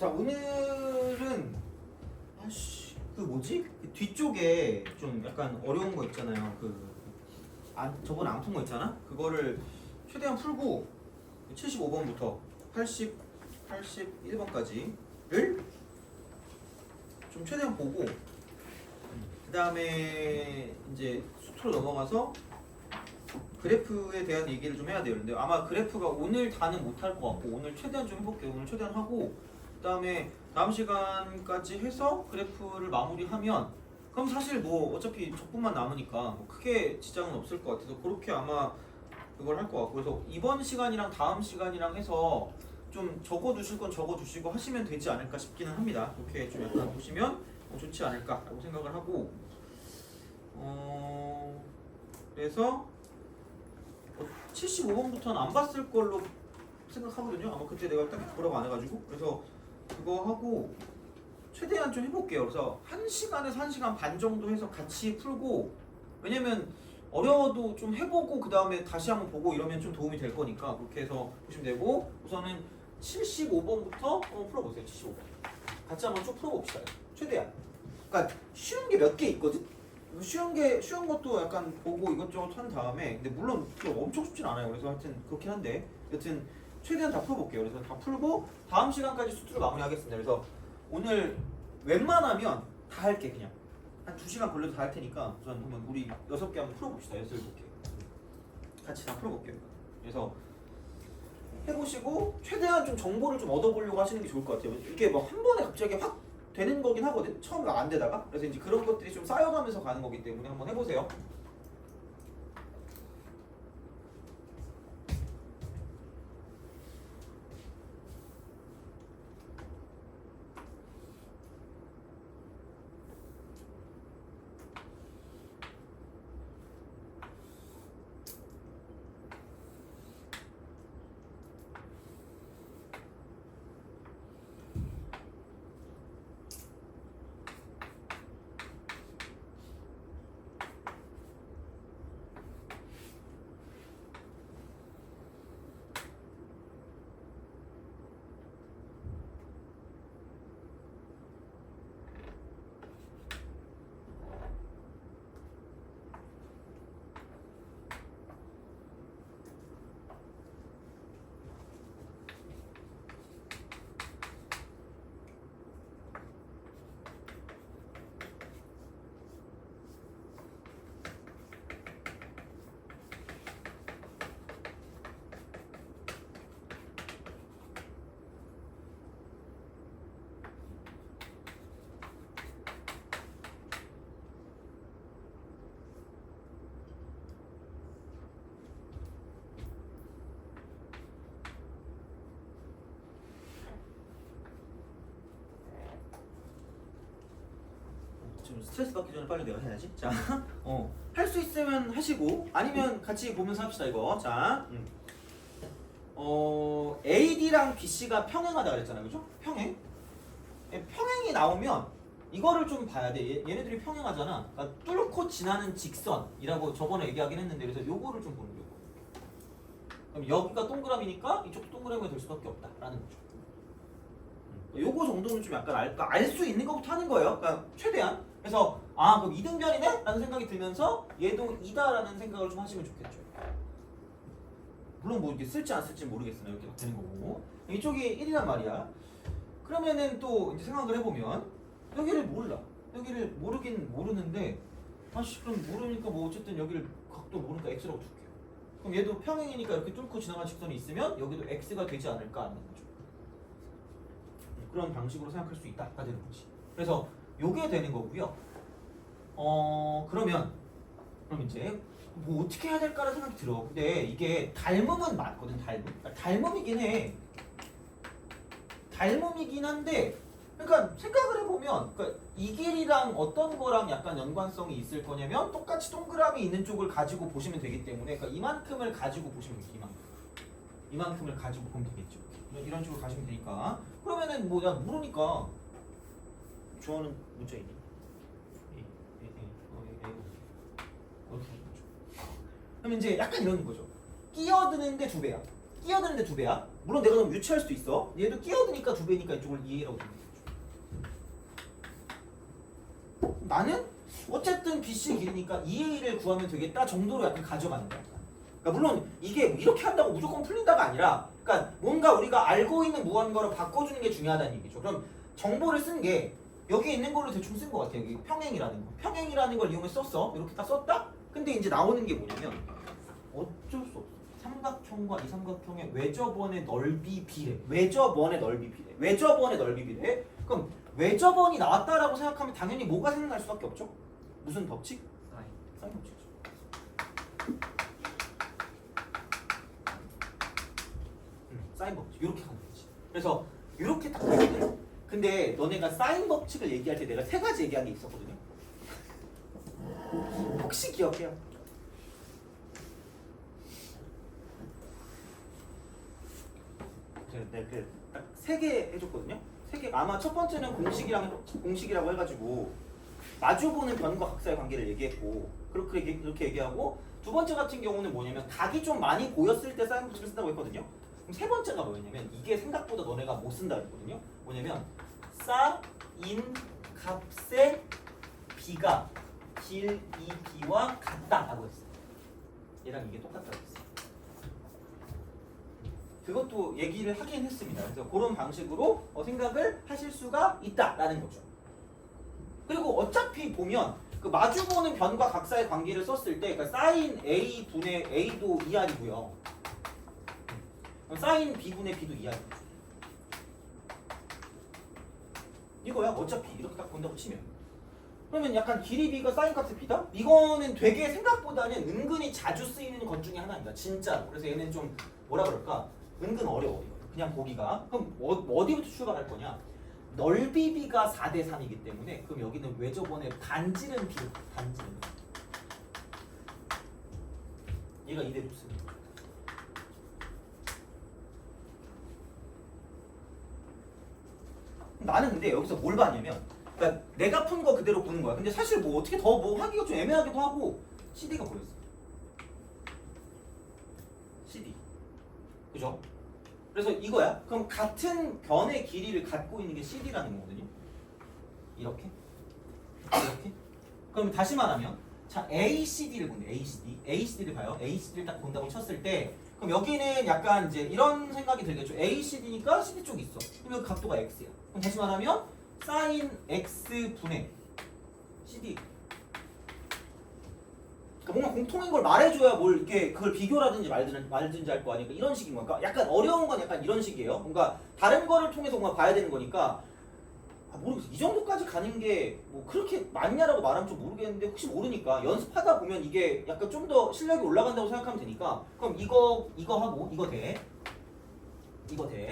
자, 오늘은 그 뭐지? 그 뒤쪽에 좀 약간 어려운 거 있잖아요. 저번에 안 푼 거 있잖아? 그거를 최대한 풀고 75번부터 81번까지를 좀 최대한 보고 그 다음에 이제 수트로 넘어가서 그래프에 대한 얘기를 좀 해야 돼요. 근데 아마 그래프가 오늘 다는 못할 것 같고 오늘 최대한 좀 해볼게요. 오늘 최대한 하고 그 다음에 다음 시간까지 해서 그래프를 마무리하면 그럼 사실 뭐 어차피 적분만 남으니까 뭐 크게 지장은 없을 것 같아서 그렇게 아마 그걸 할 것 같고 그래서 이번 시간이랑 다음 시간이랑 해서 좀 적어두실 건 적어두시고 하시면 되지 않을까 싶기는 합니다. 그렇게 좀 약간 보시면 좋지 않을까라고 생각을 하고 그래서 75번부터는 안 봤을 걸로 생각하거든요. 아마 그때 내가 딱 보라고 안 해가지고 그래서 그거 하고 최대한 좀 해볼게요. 그래서 1시간에서 1시간 반 정도 해서 같이 풀고 왜냐면 어려워도 좀 해보고 그 다음에 다시 한번 보고 이러면 좀 도움이 될 거니까 그렇게 해서 보시면 되고 우선은 75번부터 한번 풀어보세요. 75번 같이 한번 쭉 풀어봅시다. 최대한 그러니까 쉬운 게 몇 개 있거든? 쉬운 것도 약간 보고 이것저것 한 다음에 근데 물론 엄청 쉽진 않아요. 그래서 하여튼 그렇긴 한데 여튼 최대한 다 풀어볼게요. 그래서 다 풀고 다음 시간까지 수트를 마무리하겠습니다. 그래서 오늘 웬만하면 다 할게. 그냥 한 2시간 걸려도 다 할 테니까 우선 한번 우리 6개 한번 풀어봅시다. 6, 7개 같이 다 풀어볼게요. 그래서 해보시고 최대한 좀 정보를 좀 얻어보려고 하시는 게 좋을 것 같아요. 이게 뭐 한 번에 갑자기 확 되는 거긴 하거든. 처음에 안 되다가 그래서 이제 그런 것들이 좀 쌓여가면서 가는 거기 때문에 한번 해보세요. 좀 스트레스 받기 전에 빨리 내가 해야지. 자, 할 수 있으면 하시고 아니면 같이 보면서 합시다 이거. 자, AD랑 BC가 평행하다 그랬잖아요, 그죠? 평행. 평행이 나오면 이거를 좀 봐야 돼. 얘네들이 평행하잖아. 그러니까 뚫고 지나는 직선이라고 저번에 얘기하긴 했는데 그래서 요거를 좀 보는 거고. 그럼 여기가 동그라미니까 이쪽도 동그라미가 될 수밖에 없다라는 거죠. 요거 정도는 좀 약간 알 수 있는 것부터 하는 거예요. 그러니까 최대한. 그래서 그럼 이등변이네? 라는 생각이 들면서 얘도 2다라는 생각을 좀 하시면 좋겠죠. 물론 뭐 이게 쓸지 안 쓸지 모르겠으나 이렇게 되는 거고 이쪽이 1이란 말이야. 그러면은 또 이제 생각을 해보면 여기를 몰라. 여기를 모르긴 모르는데 그럼 모르니까 뭐 어쨌든 여기를 각도 모르니까 x라고 둘게요. 그럼 얘도 평행이니까 이렇게 뚫고 지나간 직선이 있으면 여기도 x가 되지 않을까 하는 거죠. 그런 방식으로 생각할 수 있다가 되는 거지. 그래서 요게 되는 거고요. 그럼 이제 뭐 어떻게 해야 될까라는 생각이 들어. 근데 이게 닮음은 맞거든. 닮음이긴 해. 닮음이긴 한데 그러니까 생각을 해보면 그러니까 이 길이랑 어떤 거랑 약간 연관성이 있을 거냐면 똑같이 동그라미 있는 쪽을 가지고 보시면 되기 때문에 그러니까 이만큼을 가지고 보시면 되겠죠. 이만큼을 가지고 보면 되겠죠. 이런 식으로 가시면 되니까 그러면은 뭐 야 모르니까 좋아하는 문자 있니? 그럼 이제 약간 이런 거죠. 끼어드는데 2배야. 끼어드는데 2배야. 물론 내가 너무 유치할 수도 있어. 얘도 끼어드니까 2배니까 이쪽을 2a라고 보면 되죠. 나는 어쨌든 BC 길이니까 2a를 구하면 되겠다 정도로 약간 가져가는 거야. 그러니까 물론 이게 이렇게 한다고 무조건 풀린다가 아니라, 그러니까 뭔가 우리가 알고 있는 무언가로 바꿔주는 게 중요하다는 얘기죠. 그럼 정보를 쓴 게 여기 있는 걸로 대충 쓴 것 같아. 여기 평행이라는 거. 평행이라는 걸 이용해서 썼어. 이렇게 딱 썼다? 근데 이제 나오는 게 뭐냐면 어쩔 수 없어. 삼각형과 이 삼각형의 외접원의 넓이 비례. 외접원의 넓이 비례. 외접원의 넓이 비례. 그럼 외접원이 나왔다라고 생각하면 당연히 뭐가 생각날 수밖에 없죠? 무슨 법칙? 사인 법칙이죠. 사인 법칙. 이렇게 가는 거지. 그래서 이렇게 딱 되거든. 근데 너네가 사인 법칙을 얘기할 때 내가 3가지 얘기한 게 있었거든요. 혹시 기억해요? 내가 딱 3개 해줬거든요. 3개. 아마 첫 번째는 공식이라고 해가지고 마주보는 변과 각사의 관계를 얘기했고, 이렇게 얘기하고, 두 번째 같은 경우는 뭐냐면 각이 좀 많이 보였을 때 사인 법칙을 쓴다고 했거든요. 그럼 세 번째가 뭐였냐면 이게 생각보다 너네가 못 쓴다 했거든요. 뭐냐면 사인 값의 b가 길 이 b와 같다라고 했어요. 얘랑 이게 똑같다고 했어요. 그것도 얘기를 하긴 했습니다. 그래서 그런 방식으로 생각을 하실 수가 있다라는 거죠. 그리고 어차피 보면 그 마주보는 변과 각사의 관계를 썼을 때, 그러니까 사인 a 분의 a도 2r이고요. 사인 b분의 b도 2r이죠. 이거야. 어차피 이렇게 딱 본다고 치면. 그러면 약간 길이 b가 사인 값의 b다? 이거는 되게 생각보다는 은근히 자주 쓰이는 것 중에 하나입니다. 진짜. 그래서 얘는 좀 뭐라 그럴까? 은근 어려워. 그냥 보기가. 그럼 어디부터 출발할 거냐? 넓이 b가 4대 3이기 때문에 그럼 여기는 외접원의 반지름 b. 반지름. 얘가 이대로 쓰는 거야. 나는 근데 여기서 뭘 봤냐면, 그러니까 내가 푼 거 그대로 보는 거야. 근데 사실 뭐 어떻게 더 뭐 하기가 좀 애매하기도 하고, CD가 보였어. CD. 그죠? 그래서 이거야. 그럼 같은 변의 길이를 갖고 있는 게 CD라는 거거든요. 이렇게. 이렇게. 그럼 다시 말하면, 자, ACD를 본대. ACD를 봐요. ACD를 딱 본다고 쳤을 때, 그럼 여기는 약간 이제 이런 생각이 들겠죠. ACD니까 CD 쪽이 있어. 그럼 여기 각도가 X야. 그럼 다시 말하면 사인 X 분의 CD. 그러니까 뭔가 공통인 걸 말해줘야 뭘 이렇게 그걸 비교라든지 말든지 할 거 아니까 이런 식인 거니까 약간 어려운 건 약간 이런 식이에요. 뭔가 다른 거를 통해서 뭔가 봐야 되는 거니까 모르겠어. 이 정도까지 가는 게 뭐 그렇게 맞냐라고 말하면 좀 모르겠는데 혹시 모르니까 연습하다 보면 이게 약간 좀 더 실력이 올라간다고 생각하면 되니까 그럼 이거 하고 이거 돼.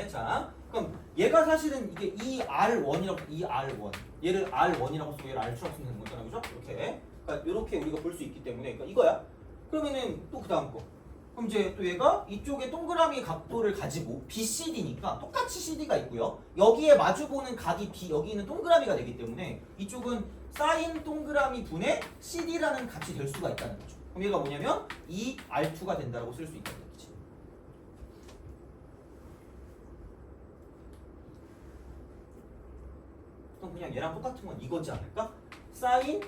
자, 그럼 얘가 사실은 이게 ER1 얘를 R1이라고 쓰고 얘를 R2라고 쓰면 되는 거잖아, 그죠? 이렇게. 그러니까 이렇게 우리가 볼 수 있기 때문에 그러니까 이거야. 그러면은 또 그 다음 거. 그럼 이제 또 얘가 이쪽에 동그라미 각도를 가지고 BCD니까 똑같이 CD가 있고요. 여기에 마주보는 각이 B, 여기 있는 동그라미가 되기 때문에 이쪽은 사인 동그라미 분의 CD라는 값이 될 수가 있다는 거죠. 그럼 얘가 뭐냐면 ER2가 된다고 쓸 수 있다는 거지. 그럼 그냥 얘랑 똑같은 건 이거지 않을까? 사인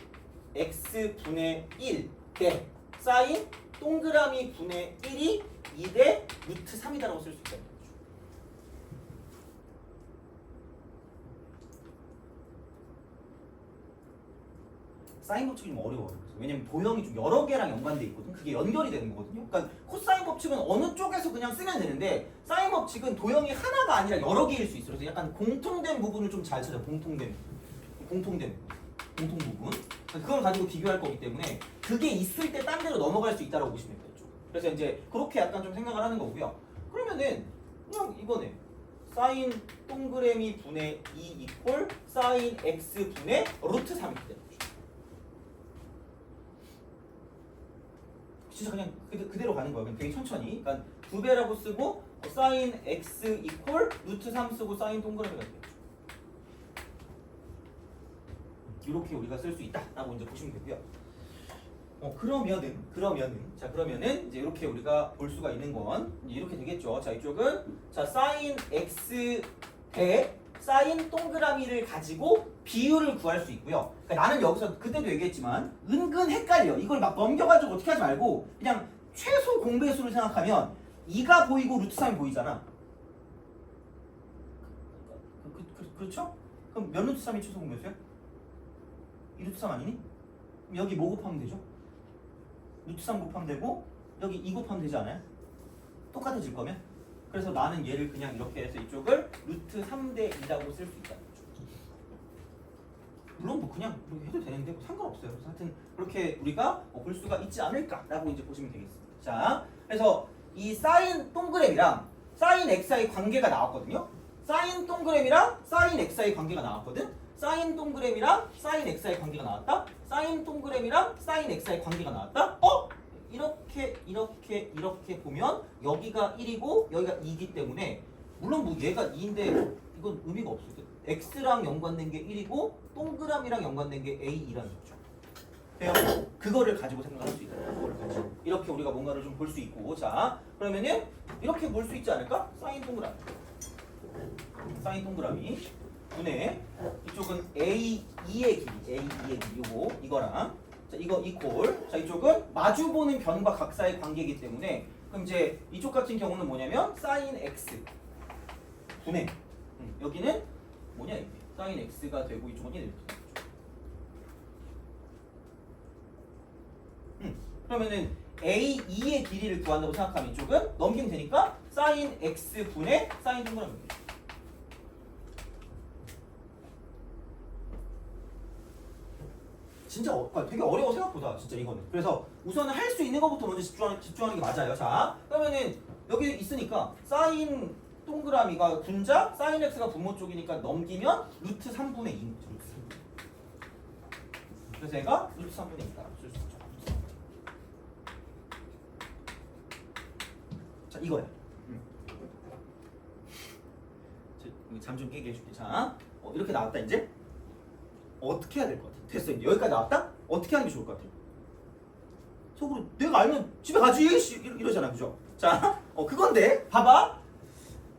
X분의 1 대 사인 동그라미 분의 1이 2대 루트 3이다라고 쓸 수 있다는 거죠. 사인 법칙이 좀 어려워요. 왜냐면 도형이 좀 여러 개랑 연관돼 있거든. 그게 연결이 되는 거거든요. 그러니까 코사인 법칙은 어느 쪽에서 그냥 쓰면 되는데 사인 법칙은 도형이 하나가 아니라 여러 개일 수 있어요. 그래서 약간 공통된 부분을 좀 잘 찾아. 공통된 부분. 그걸 가지고 비교할 거기 때문에 그게 있을 때 딴 데로 넘어갈 수 있다고 보시면 돼요. 그래서 이제 그렇게 약간 좀 생각을 하는 거고요. 그러면은 그냥 이거네. 사인 동그라미 분의 2 이퀄 사인 x 분의 루트 3이 되는 거죠. 진짜 그냥 그대로 가는 거예요. 그냥 되게 천천히. 그러니까 2배라고 쓰고 사인 x 이퀄 루트 3 쓰고 사인 동그라미가 되죠. 이렇게 우리가 쓸 수 있다라고 이제 보시면 되고요. 그러면은 이제 이렇게 우리가 볼 수가 있는 건 이렇게 되겠죠. 자, 이쪽은 자 sin x 대 sin 동그라미를 가지고 비율을 구할 수 있고요. 그러니까 나는 여기서 그때도 얘기했지만 은근 헷갈려. 이걸 막 넘겨가지고 어떻게 하지 말고 그냥 최소 공배수를 생각하면 2가 보이고 루트 3이 보이잖아. 그렇죠? 그럼 몇 루트 3이 최소 공배수야? 2루트 3 아니니? 그럼 여기 뭐 곱하면 되죠? 루트 3 곱하면 되고 여기 2 곱하면 되지 않아요? 똑같아질 거면? 그래서 나는 얘를 그냥 이렇게 해서 이쪽을 루트 3대 2라고 쓸 수 있다는 거죠. 물론 뭐 그냥 그렇게 해도 되는데 뭐 상관없어요. 그래서 하여튼 그렇게 우리가 볼 수가 있지 않을까라고 이제 보시면 되겠습니다. 자, 그래서 이 사인 동그램이랑 사인 xi 관계가 나왔거든요. 사인 동그램이랑 사인 xi 관계가 나왔거든. 사인 동그램이랑 사인 xi 관계가 나왔다. 사인 동그램이랑 사인 xi 관계가 나왔다. 이렇게 보면 여기가 1이고 여기가 2이기 때문에 물론 뭐 얘가 2인데 이건 의미가 없어요. x랑 연관된 게 1이고 동그라미랑 연관된 게 a2라는 거죠. 돼요? 그거를 가지고 생각할 수 있다. 그거를 가지고 이렇게 우리가 뭔가를 좀 볼 수 있고 자 그러면은 이렇게 볼 수 있지 않을까? 사인 동그라미 분의 이쪽은 a2의 길이 이거랑 자 이거 이퀄 자 이쪽은 마주보는 변과 각사의 관계이기 때문에 그럼 이제 이쪽 같은 경우는 뭐냐면 사인 x 분의 여기는 뭐냐 이게 사인 x가 되고 이쪽은 1 그러면은 a2의 길이를 구한다고 생각하면 이쪽은 넘기면 되니까 사인 x 분의 사인 동그라미 진짜 되게 어려워 생각보다 진짜 이거는. 그래서 우선은 할 수 있는 것부터 먼저 집중하는 게 맞아요. 자 그러면은 여기 있으니까 사인 동그라미가 분자 사인 x가 분모 쪽이니까 넘기면 루트 3분의 2. 그래서 얘가 루트 3분의 2다라고 쓸 수 있죠. 자 이거야. 잠 좀 깨게 해줄게. 자 이렇게 나왔다 이제. 어떻게 해야 될 것 같아? 됐어 이제 여기까지 나왔다? 어떻게 하는 게 좋을 것 같아? 속으로 내가 알면 집에 가지 이러잖아 그죠? 자 그건데 봐봐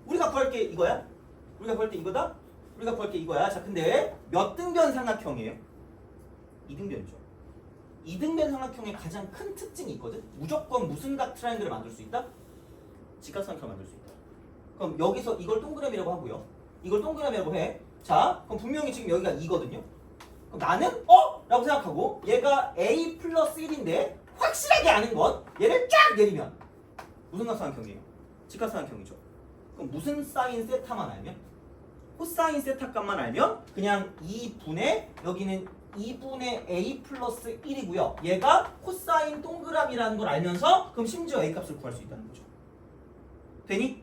우리가 구할 게 이거야? 우리가 구할 때 이거다? 우리가 구할 게 이거야. 자 근데 몇 등변 삼각형이에요? 2등변이죠. 2등변 삼각형의 가장 큰 특징이 있거든? 무조건 무슨 각 트라이앵글을 만들 수 있다? 직각삼각형을 만들 수 있다. 그럼 여기서 이걸 동그라미라고 하고요. 이걸 동그라미라고 해. 자 그럼 분명히 지금 여기가 2거든요. 그럼 나는 라고 생각하고 얘가 a 플러스 1인데 확실하게 아는 건 얘를 쫙 내리면 무슨 각삼각형이에요? 직각삼각형이죠. 그럼 무슨 사인 세타만 알면? 코사인 세타 값만 알면 그냥 2분의 여기는 2분의 a 플러스 1이고요. 얘가 코사인 동그라미라는 걸 알면서 그럼 심지어 a 값을 구할 수 있다는 거죠. 되니?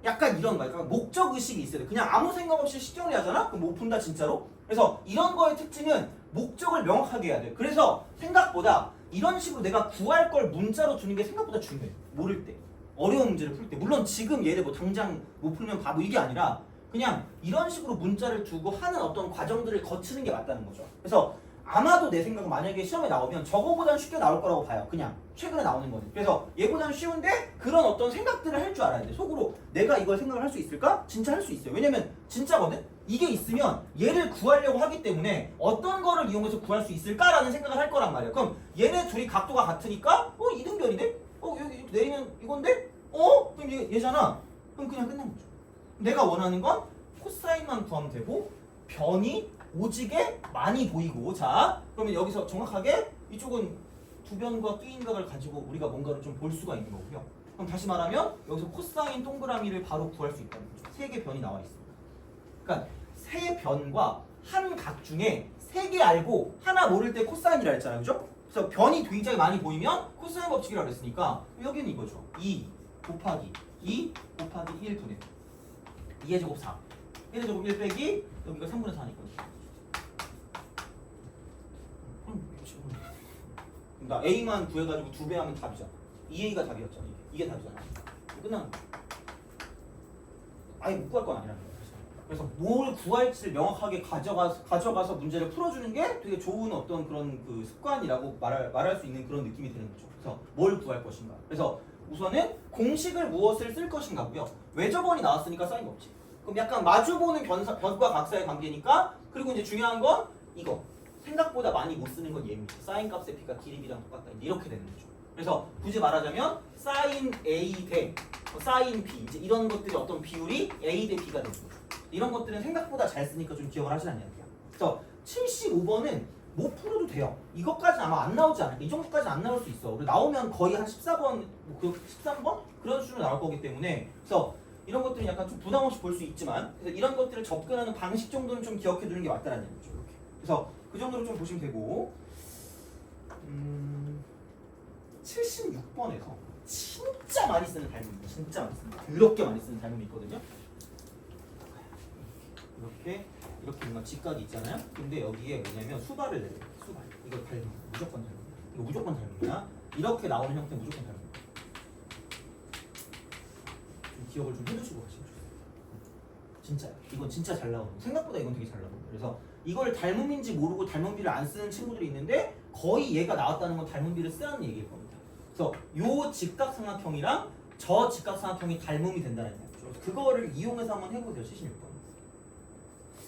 약간 이런 거야. 약간 목적 의식이 있어야 돼. 그냥 아무 생각 없이 시정을 하잖아? 그럼 못 푼다 진짜로? 그래서 이런 거의 특징은 목적을 명확하게 해야 돼. 그래서 생각보다 이런 식으로 내가 구할 걸 문자로 주는 게 생각보다 중요해. 모를 때. 어려운 문제를 풀 때. 물론 지금 얘를 뭐 당장 못 풀면 바보 이게 아니라 그냥 이런 식으로 문자를 두고 하는 어떤 과정들을 거치는 게 맞다는 거죠. 그래서 아마도 내 생각은 만약에 시험에 나오면 저거보다는 쉽게 나올 거라고 봐요. 그냥 최근에 나오는 거는. 그래서 얘보다는 쉬운데 그런 어떤 생각들을 할 줄 알아야 돼. 속으로 내가 이걸 생각을 할 수 있을까? 진짜 할 수 있어요. 왜냐면 진짜거든? 이게 있으면 얘를 구하려고 하기 때문에 어떤 거를 이용해서 구할 수 있을까라는 생각을 할 거란 말이야. 그럼 얘네 둘이 각도가 같으니까 2등변이네? 여기 내리면 이건데? 그럼 얘잖아. 그럼 그냥 끝난 거죠. 내가 원하는 건 코사인만 구하면 되고 변이 오지게 많이 보이고 자 그러면 여기서 정확하게 이쪽은 두 변과 뚜인각을 가지고 우리가 뭔가를 좀 볼 수가 있는 거고요. 그럼 다시 말하면 여기서 코사인 동그라미를 바로 구할 수 있다는 거죠. 3개 변이 나와 있습니다. 그러니까 3변과 한 각 중에 3개 알고 하나 모를 때 코사인이라 했잖아요. 그죠? 그래서 변이 굉장히 많이 보이면 코사인 법칙이라고 했으니까 여기는 이거죠. 2 곱하기 2 곱하기 1분의 2의 제곱 4 1의 제곱 1 빼기 여기가 3분의 4니까 나 A만 구해가지고 2배 하면 답이잖아. 2A가 답이었잖아. 이게 답이잖아. 끝나는 거야. 아예 못 구할 건 아니라는 거야. 그래서 뭘 구할지를 명확하게 가져가서 문제를 풀어주는 게 되게 좋은 어떤 그런 그 습관이라고 말할 수 있는 그런 느낌이 드는 거죠. 그래서 뭘 구할 것인가. 그래서 우선은 공식을 무엇을 쓸 것인가고요. 외접원이 나왔으니까 사인 없지. 그럼 약간 마주보는 변과 각사의 관계니까. 그리고 이제 중요한 건 이거. 생각보다 많이 못 쓰는 건 얘입니다. 사인 값의 b가 길이 b랑 똑같다. 이렇게 되는 거죠. 그래서 굳이 말하자면 사인 a 대 사인 b 이제 이런 것들이 어떤 비율이 a 대 b가 되는 거죠. 이런 것들은 생각보다 잘 쓰니까 좀 기억을 하시라는 이야기야. 그래서 75번은 못 풀어도 돼요. 이것까지는 아마 안 나오지 않을까. 이 정도까지는 안 나올 수 있어. 그리고 나오면 거의 한 14번, 13번? 그런 수준으로 나올 거기 때문에 그래서 이런 것들은 약간 좀 부담 없이 볼 수 있지만 그래서 이런 것들을 접근하는 방식 정도는 좀 기억해 두는 게 맞다는 얘기죠. 이렇게. 그래서 그 정도로 좀 보시면 되고 76번에서 진짜 많이 쓰는 닮음이 진짜 많이 쓰는 더럽게 많이 쓰는 닮음이 있거든요. 이렇게 뭔가 직각이 있잖아요. 근데 여기에 뭐냐면 수발을 내요. 수발. 이거 닮음. 무조건 닮음. 이거 무조건 닮음이야. 이렇게 나오는 형태 무조건 닮음. 좀 기억을 좀 해두시고 가시면 좋겠어요. 진짜 이건 진짜 잘 나오는. 생각보다 이건 되게 잘 나오는. 그래서 이걸 닮음인지 모르고 닮음비를 안 쓰는 친구들이 있는데 거의 얘가 나왔다는 건 닮음비를 쓰라는 얘기일 겁니다. 그래서 요 직각삼각형이랑 저 직각삼각형이 닮음이 된다는 얘기죠. 그래서 그거를 이용해서 한번 해보세요. 76번.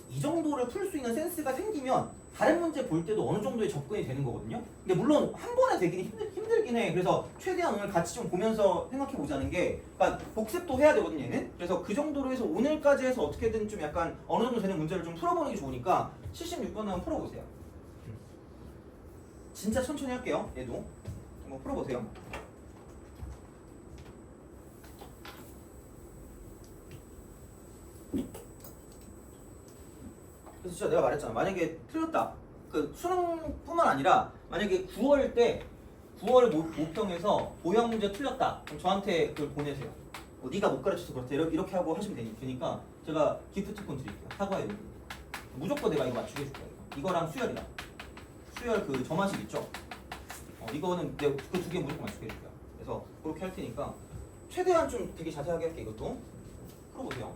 이 정도를 풀 수 있는 센스가 생기면 다른 문제 볼 때도 어느 정도의 접근이 되는 거거든요. 근데 물론 한 번에 되기는 힘들긴 해. 그래서 최대한 오늘 같이 좀 보면서 생각해 보자는 게, 그러니까 복습도 해야 되거든요, 얘는. 그래서 그 정도로 해서 오늘까지 해서 어떻게든 좀 약간 어느 정도 되는 문제를 좀 풀어보는 게 좋으니까 76번 한번 풀어보세요. 진짜 천천히 할게요. 얘도 한번 풀어보세요. 그래서 진짜 내가 말했잖아. 만약에 틀렸다. 그 수능뿐만 아니라 만약에 9월 때 9월 모평에서 모형 문제 틀렸다. 그럼 저한테 그걸 보내세요. 네가 못 가르쳐서 그렇대. 이렇게 하고 하시면 되니까 제가 기프트콘 드릴게요. 사과에 무조건 내가 이거 맞추게 해줄 거야. 이거랑 수열이랑 수열 그 점화식 있죠? 이거는 내가 그 두 개 무조건 맞추게 해줄 거야. 그래서 그렇게 할 테니까 최대한 좀 되게 자세하게 할게. 이것도 풀어보세요.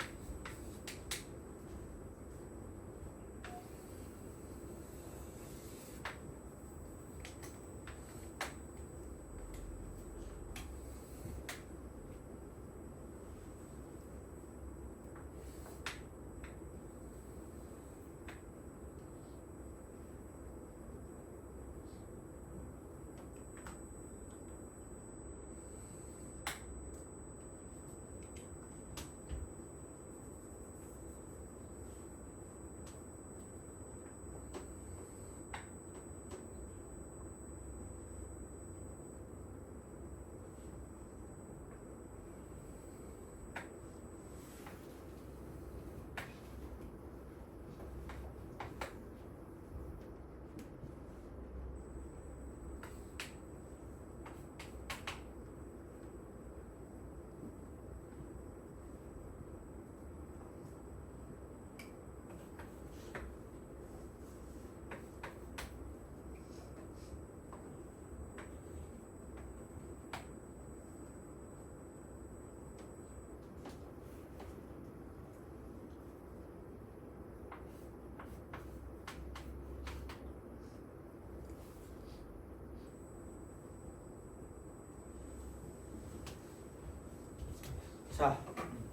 자,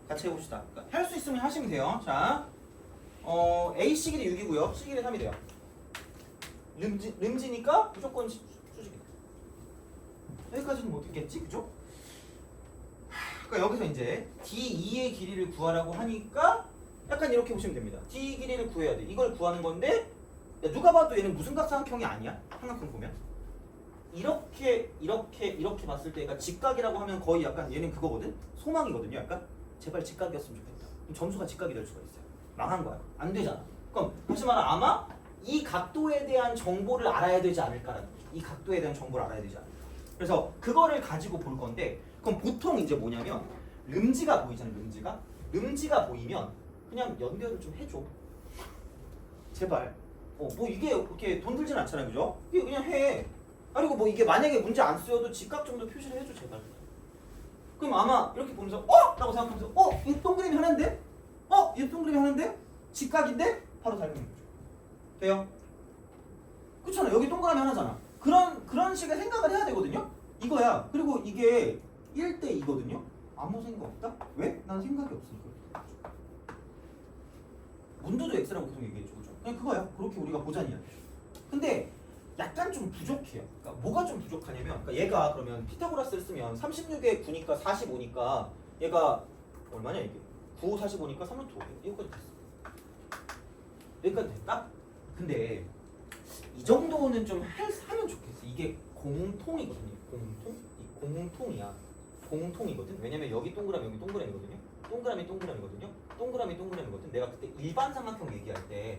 같이 해봅시다. 그러니까 할 수 있으면 하시면 돼요. 자, A C1이 6이고요. C1이 3이 돼요. 름지니까 무조건 수직이다. 여기까지는 뭐 됐겠지? 그죠? 그러니까 여기서 이제 D2의 길이를 구하라고 하니까 약간 이렇게 보시면 됩니다. D 길이를 구해야 돼. 이걸 구하는 건데 야, 누가 봐도 얘는 무슨 각삼각형이 아니야? 삼각형 보면. 이렇게 봤을 때 그러니까 직각이라고 하면 거의 약간 얘는 그거거든? 소망이거든요. 약간 제발 직각이었으면 좋겠다. 그럼 점수가 직각이 될 수가 있어요. 망한 거야. 안 되잖아. 그럼 다시 말하면 아마 이 각도에 대한 정보를 알아야 되지 않을까라는 거죠. 이 각도에 대한 정보를 알아야 되지 않을까. 그래서 그거를 가지고 볼 건데 그럼 보통 이제 뭐냐면 름지가 보이잖아요. 름지가 보이면 그냥 연결을 좀 해줘. 제발. 뭐 이게 그렇게 돈 들진 않잖아요. 그죠? 이게 그냥 해. 그리고 뭐 이게 만약에 문제 안 쓰여도 직각 정도 표시를 해줘 제발. 그럼 아마 이렇게 보면서 라고 생각하면서 이 동그림이 하나인데? 이 동그림이 하나인데? 직각인데 바로 닮은 거죠. 돼요? 그렇잖아. 여기 동그라미 하나잖아. 그런 식의 생각을 해야 되거든요. 이거야. 그리고 이게 1대 2거든요. 아무 생각 없다? 왜? 난 생각이 없으니까. 문도도 x라고 계속 얘기해줘. 그죠? 그냥 그거야. 그렇게 우리가 보자니야. 근데 약간 좀 부족해요. 그러니까 뭐가 좀 부족하냐면, 그러니까 얘가 그러면 피타고라스를 쓰면 36에 9니까 45니까 얘가 얼마냐 이게? 9, 45니까 3루트 5. 여기까지 됐어. 여기까지 됐다? 근데 이 정도는 좀 하면 좋겠어. 이게 공통이거든요. 공통이야. 공통이거든. 왜냐면 여기 동그라미, 여기 동그라미거든요. 동그라미거든요. 동그라미거든. 내가 그때 일반 삼각형 얘기할 때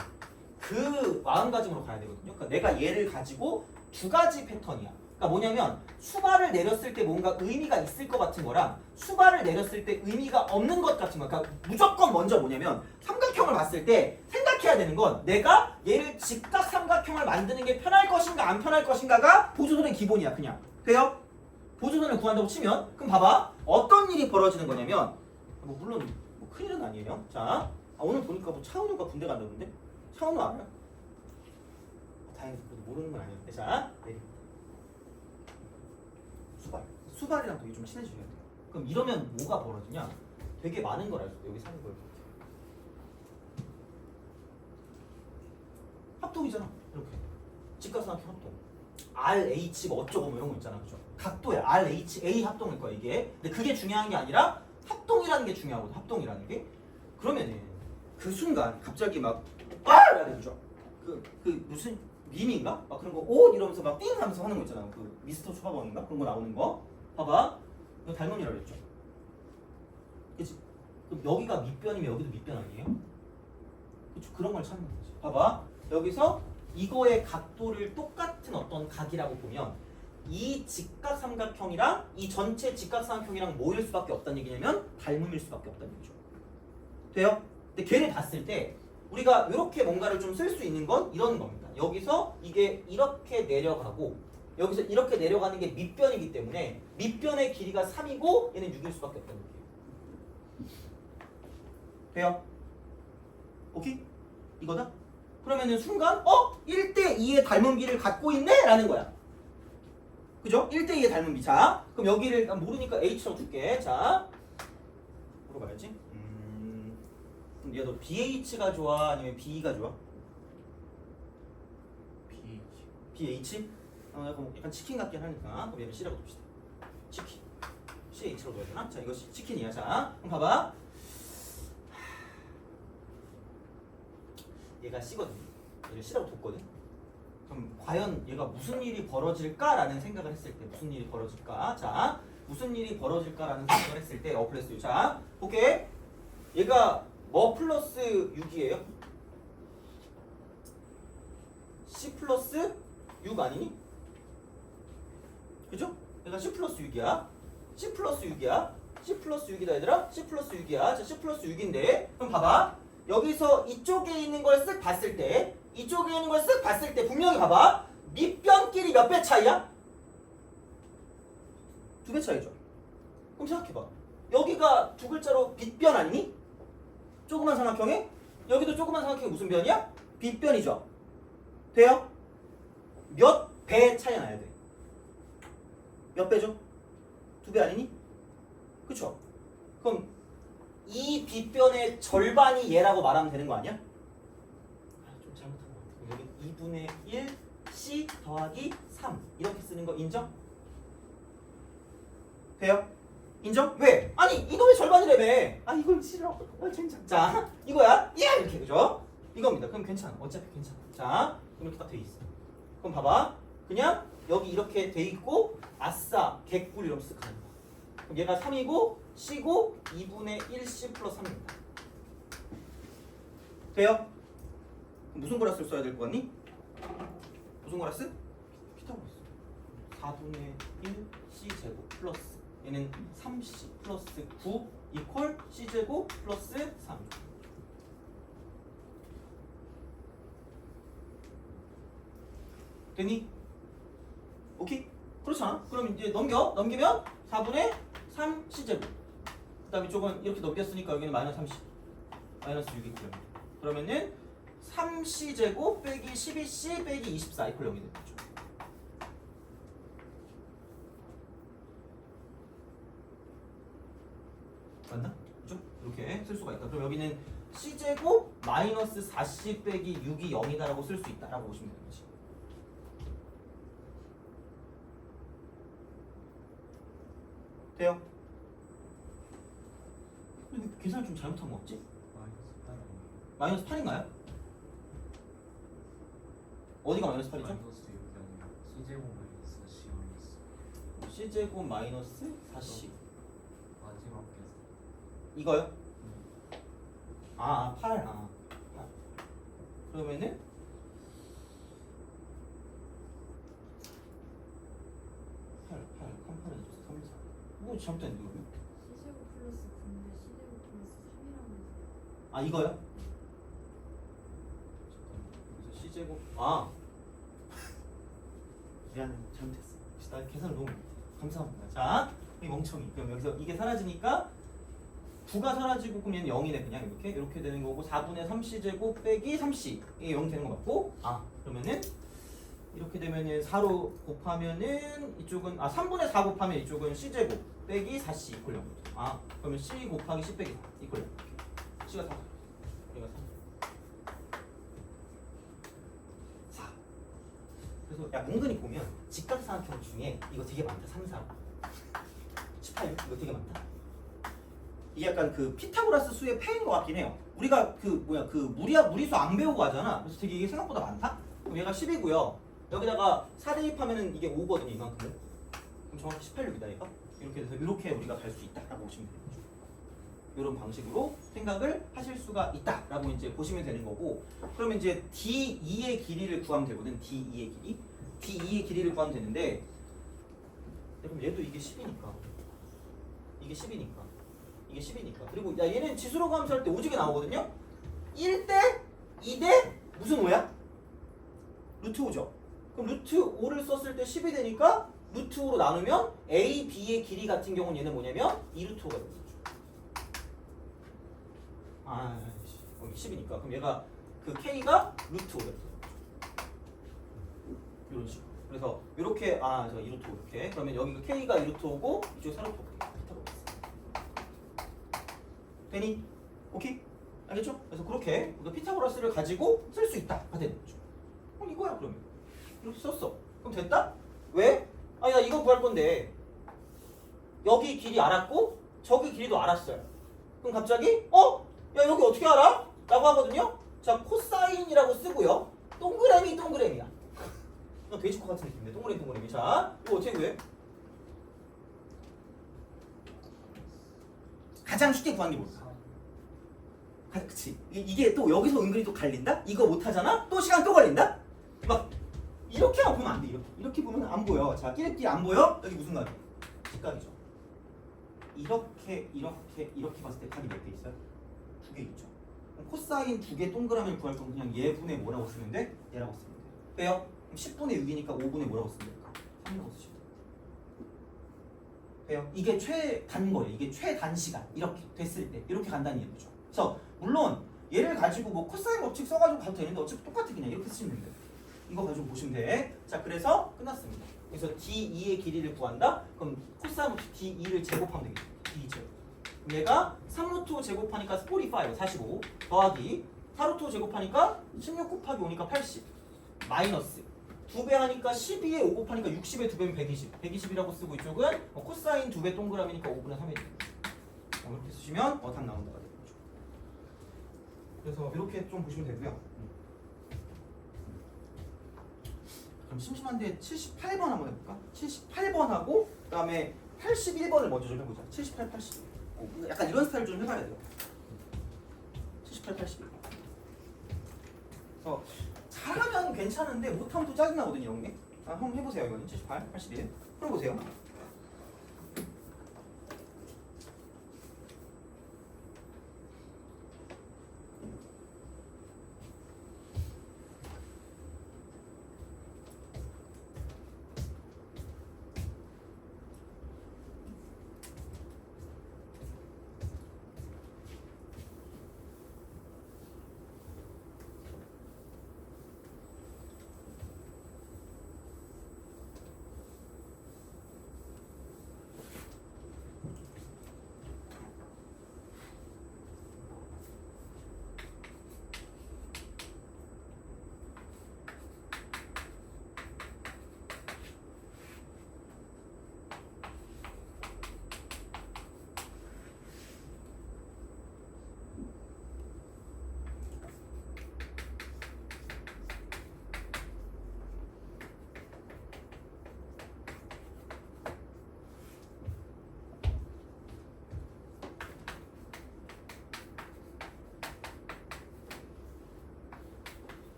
그 마음가짐으로 가야 되거든요. 그러니까 내가 얘를 가지고 두 가지 패턴이야. 그러니까 뭐냐면 수발을 내렸을 때 뭔가 의미가 있을 것 같은 거랑 수발을 내렸을 때 의미가 없는 것 같은 거. 그러니까 무조건 먼저 뭐냐면 삼각형을 봤을 때 생각해야 되는 건 내가 얘를 직각 삼각형을 만드는 게 편할 것인가 안 편할 것인가가 보조선의 기본이야. 그냥. 돼요? 보조선을 구한다고 치면 그럼 봐봐. 어떤 일이 벌어지는 거냐면 뭐 물론 뭐 큰일은 아니에요. 자, 오늘 보니까 뭐 차은우가 군대 간다던데? 차은우 알아요? 다행히 모르는 건 아니었는데. 자, 네. 수발이랑 되게 좀 친해져야 돼요. 그럼 이러면 뭐가 벌어지냐? 되게 많은 걸 알 수 있어요. 여기 사는 걸. 합동이잖아. 이렇게. 직각삼각형 합동. RH가 어쩌고 뭐 이런 거 있잖아. 그죠? 각도야. RHA 합동일 거야 이게. 근데 그게 중요한 게 아니라 합동이라는 게 중요하거든. 합동이라는 게. 그러면은 그 순간 갑자기 막 이래야 되죠. 그 무슨 밈인가? 막 그런 거 옷 이러면서 막 띵 하면서 하는 거 있잖아. 그 미스터 초밥왕인가? 그런 거 나오는 거. 봐봐. 이거 닮은이라 그랬죠. 그치? 그럼 여기가 밑변이면 여기도 밑변 아니에요? 그쵸? 그런 걸 찾는 거지. 봐봐. 여기서 이거의 각도를 똑같은 어떤 각이라고 보면 이 직각삼각형이랑 이 전체 직각삼각형이랑 뭐일 수밖에 없다는 얘기냐면 닮음일 수밖에 없다는 얘기죠. 돼요? 근데 걔를 봤을 때 우리가 이렇게 뭔가를 좀 쓸 수 있는 건 이런 겁니다. 여기서 이게 이렇게 내려가고 여기서 이렇게 내려가는 게 밑변이기 때문에 밑변의 길이가 3이고 얘는 6일 수밖에 없다는 얘기예요. 돼요? 오케이? 이거다? 그러면은 순간 1대 2의 닮은비를 갖고 있네? 라는 거야. 그죠? 1대 2의 닮은비. 자, 그럼 여기를 모르니까 H라고 줄게. 자, 물어봐야지. 야, 너 BH가 좋아? 아니면 BE가 좋아? BH? 약간 치킨 같긴 하니까 그럼 얘를 C라고 둡시다. 치킨. CH로 둬야 되나? 자, 이거 치킨이야. 자, 그럼 봐봐. 얘가 C거든. 얘를 C라고 뒀거든. 그럼 과연 얘가 무슨 일이 벌어질까라는 생각을 했을 때 무슨 일이 벌어질까? 자, 무슨 일이 벌어질까라는 생각을 했을 때 플러스 6. 자, 볼게. 얘가 뭐 플러스 6이에요? C 플러스 6 아니니? 그죠? 얘가 C 플러스 6이야. C 플러스 6이야. C 플러스 6이다 얘들아. C 플러스 6이야. 자, C 플러스 6인데 그럼 봐봐. 여기서 이쪽에 있는 걸 쓱 봤을 때 이쪽에 있는 걸 쓱 봤을 때 분명히 봐봐. 밑변끼리 몇 배 차이야? 2배 차이죠. 그럼 생각해봐. 여기가 두 글자로 빗변 아니니? 조그만 삼각형에? 여기도 조그만 삼각형이 무슨 변이야? 빗변이죠. 돼요? 몇 배 차이 나야 돼? 몇 배죠? 2배 아니니? 그쵸? 그럼 이 빗변의 절반이 얘라고 말하면 되는 거 아니야? 좀 잘못한 것 같아. 여기 2분의 1 C 더하기 3 이렇게 쓰는 거 인정? 돼요? 인정? 왜? 아니 이놈의 절반이라며. 이걸 싫어. 진짜. 자, 이거야. 예! 이렇게 그죠? 이겁니다. 그럼 괜찮아. 어차피 괜찮아. 자, 그럼 이렇게 딱 돼 있어. 그럼 봐봐. 그냥 여기 이렇게 돼 있고 아싸 개꿀 이러면 쓱 가는 거야. 그럼 얘가 3이고 C고 2분의 1C 플러스 3입니다. 돼요? 무슨 거라스를 써야 될 것 같니? 무슨 거라스? 피타고라스. 4분의 1 C제곱 플러스 얘는 3C 플러스 9 이퀄 C제곱 플러스 3. 되니? 오케이? 그렇잖아. 그럼 이제 넘기면 4분의 3C제곱 그 다음에 이쪽은 이렇게 넘겼으니까 여기는 마이너스 30 마이너스 6이 되면 그러면은 3c제곱 빼기 12c 빼기 24 이퀄 0이 되는 거죠. 맞나? 그죠? 이렇게 쓸 수가 있다. 그럼 여기는 c제곱 마이너스 4c 빼기 6이 0이다라고 쓸 수 있다라고 보시면 되는 거지. 돼요? 근데 계산을 좀 잘못한 거 없지? 마이너스 8인가요? 어디가 마이너스 8이죠? 마이너스 6이 아니라 C제곱 마이너스 C 마이너스 c제곱 마이너스 4c 마지막 계산. 이거요? 아, 8. 아, 8. 그러면은 8, 8, 3, 8은 3, 4. 뭐 잘못됐는데 그러면? C제곱 플러스 9인데 C제곱 플러스 3이라고 아, 이거요? 잠깐만. 여기서 c제곱 미안해, 잘못했어. 혹시 나 계산을 너무 못해. 감사합니다. 자, 이 멍청이. 그럼 여기서 이게 사라지니까 9가 사라지고 그럼 얘는 0이네. 그냥 이렇게 되는 거고 4분의 3c제곱 빼기 3c 이게 0 되는 거 맞고 그러면은 이렇게 되면은 4로 곱하면은 이쪽은 3분의 4 곱하면 이쪽은 c제곱 빼기 4c 이퀄 0. 그러면 c 곱하기 c 빼기 4 이퀄 0. c가 4. 얘가 4. 그래서 야 은근히 보면 직각삼각형 중에 이거 되게 많다. 3, 4, 18 이거 되게 많다. 이게 약간 그 피타고라스 수의 패인 것 같긴 해요. 우리가 그 무리수 안 배우고 하잖아. 그래서 되게 이게 생각보다 많다. 그럼 얘가 10이고요. 여기다가 4 대입하면은 이게 5거든요. 이만큼은. 그럼 정확히 18륙이다 얘가. 이렇게 돼서 이렇게 우리가 갈 수 있다라고 보시면 되는 거죠. 이런 방식으로 생각을 하실 수가 있다라고 이제 보시면 되는 거고. 그러면 이제 D2의 길이를 구하면 되거든. D2의 길이. D2의 길이를 구하면 되는데 그럼 얘도 이게 10이니까. 이게 10이니까. 이게 10이니까. 그리고 야 얘는 지수로 함수할 때 오지게 나오거든요. 1대 2대 무슨 5야? 루트 5죠. 그럼 루트 5를 썼을 때 10이 되니까 루트 5로 나누면 A, B의 길이 같은 경우는 얘는 뭐냐면 2루트 5가 되는 거죠. 여기 10이니까. 그럼 얘가 그 K가 루트 5가 되는 거죠. 이런 식으로. 그래서 이렇게 저 2루트 5 이렇게. 그러면 여기가 K가 2루트 5고 이쪽이 4루트 5. 되니? 오케이? 알겠죠? 그래서 그렇게 피타고라스를 가지고 쓸 수 있다가 되는 거죠. 그럼 이거야 그러면. 이렇게 썼어. 그럼 됐다? 왜? 나 이거 구할 건데 여기 길이 알았고 저기 길이도 알았어요. 그럼 갑자기 야 여기 어떻게 알아? 라고 하거든요. 자 코사인이라고 쓰고요. 동그라미야. 돼지코 같은 느낌인데 동그라미. 자 이거 어떻게 구해? 가장 쉽게 구한 게 뭘까? 그치. 이게 또 여기서 은근히 또 갈린다? 이거 못하잖아? 또 시간 또 걸린다? 막 이렇게만 보면 안 돼. 이렇게 보면 안 보여. 자, 끼리끼리 안 보여? 여기 무슨 각이야? 직각이죠. 이렇게 봤을 때 각이 몇 개 있어요? 2개 있죠. 그럼 코사인 2개 동그라미를 구할 거면 그냥 얘분의 뭐라고 쓰면 돼? 얘라고 쓰면 돼. 왜요? 그럼 10분의 6이니까 5분의 뭐라고 쓰면 될까? 3이라고 쓰시면 돼. 왜요? 이게 최단 거예요. 이게 최단 시간. 이렇게 됐을 때 이렇게 간다는 얘기죠. 그래서 물론 얘를 가지고 뭐 코사인 법칙 써가지고 가도 되는데 어차피 똑같아. 그냥 이렇게 쓰시면 돼요. 이거 가지고 보시면 돼. 자, 그래서 끝났습니다. 그래서 D2의 길이를 구한다? 그럼 코사인 법칙 D2를 제곱하면 되겠죠. D2 제곱. 얘가 3루트 5 제곱하니까 45 더하기 4루트 5 제곱하니까 16 곱하기 5니까 80 마이너스 2배 하니까 12에 5 곱하니까 60에 2배면 120 120이라고 쓰고 이쪽은 코사인 2배 동그라미니까 5분의 3이 됩니다. 이렇게 쓰시면 답 나온다가 되는 거죠. 그래서 이렇게 좀 보시면 되고요. 그럼 심심한데 78번 한번 해볼까? 78번하고 그 다음에 81번을 먼저 좀 해보자. 78, 81 약간 이런 스타일 좀 해봐야 돼요. 78, 81 그래서 잘하면 괜찮은데 못하면 또 짜증나거든요. 이런 게. 한번 해보세요. 이거는 78, 81 풀어보세요.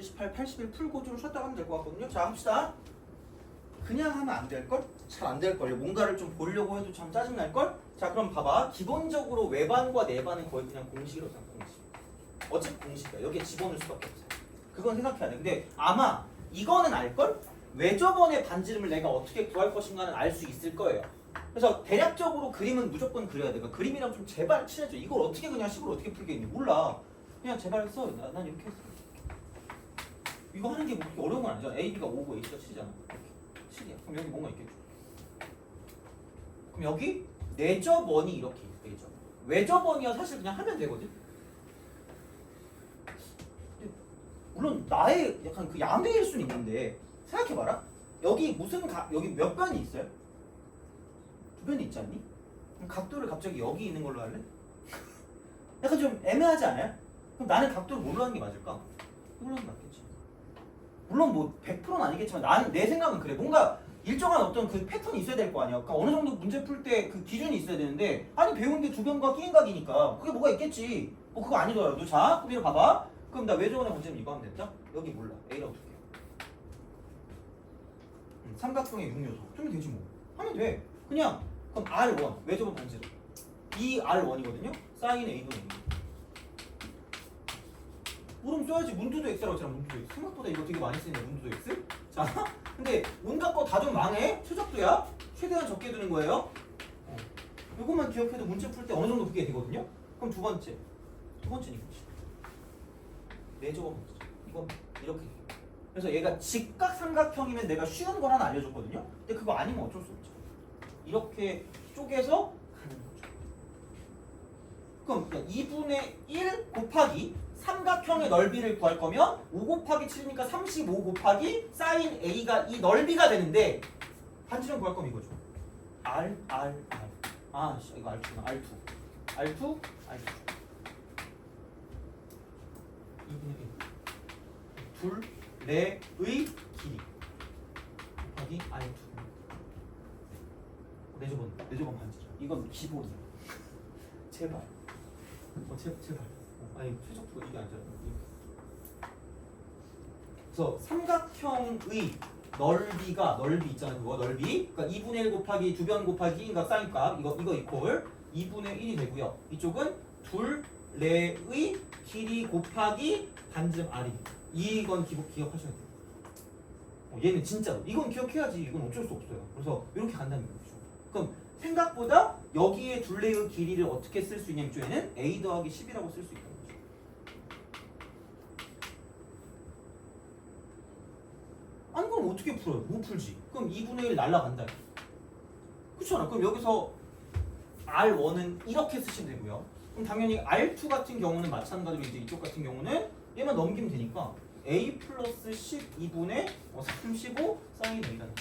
78, 81 풀고 좀 쉬었다 가면 될 것 같거든요. 자, 합시다. 그냥 하면 안 될걸? 잘 안 될걸요. 뭔가를 좀 보려고 해도 참 짜증날걸? 자, 그럼 봐봐. 기본적으로 외반과 내반은 거의 그냥 공식이라고 생각해. 공식. 어차피 공식이야. 여기에 집어넣을 수밖에 없어. 그건 생각해야 돼. 근데 아마 이거는 알걸? 외접원의 반지름을 내가 어떻게 구할 것인가는 알 수 있을 거예요. 그래서 대략적으로 그림은 무조건 그려야 돼. 그러니까 그림이랑 좀 제발 친해져. 이걸 어떻게 그냥 식으로 어떻게 풀겠니? 몰라. 그냥 제발 써. 난 이렇게 했어. 이거 하는 게 뭐 그렇게 어려운 건 아니잖아. A, B가 5고 A, C가 7이잖아. 7이야. 그럼 여기 뭔가 있겠죠. 그럼 여기 내접원이 이렇게 있어. 내접. 외접원이야 사실 그냥 하면 되거든. 근데 물론 나의 약간 그 야매일 수는 있는데 생각해봐라. 여기 여기 몇 변이 있어요? 두 변이 있지 않니? 그럼 각도를 갑자기 여기 있는 걸로 할래? 약간 좀 애매하지 않아요? 그럼 나는 각도를 뭘로 하는 게 맞을까? 이걸로 하는 게 맞겠지. 물론 뭐 100%는 아니겠지만 나는 내 생각은 그래. 뭔가 일정한 어떤 그 패턴이 있어야 될 거 아니야. 그러니까 어느 정도 문제 풀 때 그 기준이 있어야 되는데 아니 배운 게 주변과 끼인각이니까 그게 뭐가 있겠지. 뭐 그거 아니더라도 자, 그대로 봐봐. 그럼 나 외접원의 문제는 이거 하면 됐다? 여기 몰라. A라고 둘게요. 삼각형의 6요소. 좀 되지 뭐. 하면 돼. 그냥 그럼 R1 외접원 반지름. 이 R1이거든요. 사인 A분의 A. 물음 써야지. 문두도 X라고 했잖아. 문두도 X. 생각보다 이거 되게 많이 쓰는데 문두도 X? 자, 근데 온갖 거 다 좀 망해. 최적도야. 최대한 적게 두는 거예요. 이것만 기억해도 문제 풀 때 어느 정도 그게 되거든요. 그럼 두 번째는 이거지. 내접원 반지름. 이건 이렇게. 그래서 얘가 직각 삼각형이면 내가 쉬운 걸 하나 알려줬거든요. 근데 그거 아니면 어쩔 수 없죠. 이렇게 쪼개서 가는 거죠. 그럼 2분의 1 곱하기 삼각형의 넓이를 구할 거면 5 곱하기 7이니까 35 곱하기 사인 A가 이 넓이가 되는데 반지름 구할 거면 이거죠. R. 아, 이거 R2구나. R2. 2분의 1. 둘레의 길이 곱하기 R2. 내접원 반지름. 이건 기본이야. 제발. 제발. 아니 최적도가 이게 아니잖아. 그래서 삼각형의 넓이 있잖아. 그거 넓이. 그러니까 2분의 1 곱하기 두 변 곱하기 그러니까 사인값 이거 이퀄 2분의 1이 되고요. 이쪽은 둘레의 길이 곱하기 반지름 R입니다. 이건 기억하셔야 돼요. 얘는 진짜로 이건 기억해야지. 이건 어쩔 수 없어요. 그래서 이렇게 간다는 거죠. 그럼 생각보다 여기에 둘레의 길이를 어떻게 쓸 수 있냐면 이쪽에는 A 더하기 10이라고 쓸 수 있다는 거죠. 아니 그럼 어떻게 풀어요? 못 풀지. 그럼 2분의 1 날라간다. 그렇잖아. 그럼 여기서 R1은 이렇게 쓰시면 되고요. 그럼 당연히 R2 같은 경우는 마찬가지로 이제 이쪽 같은 경우는 얘만 넘기면 되니까 A 플러스 12분의 35 사인 A라는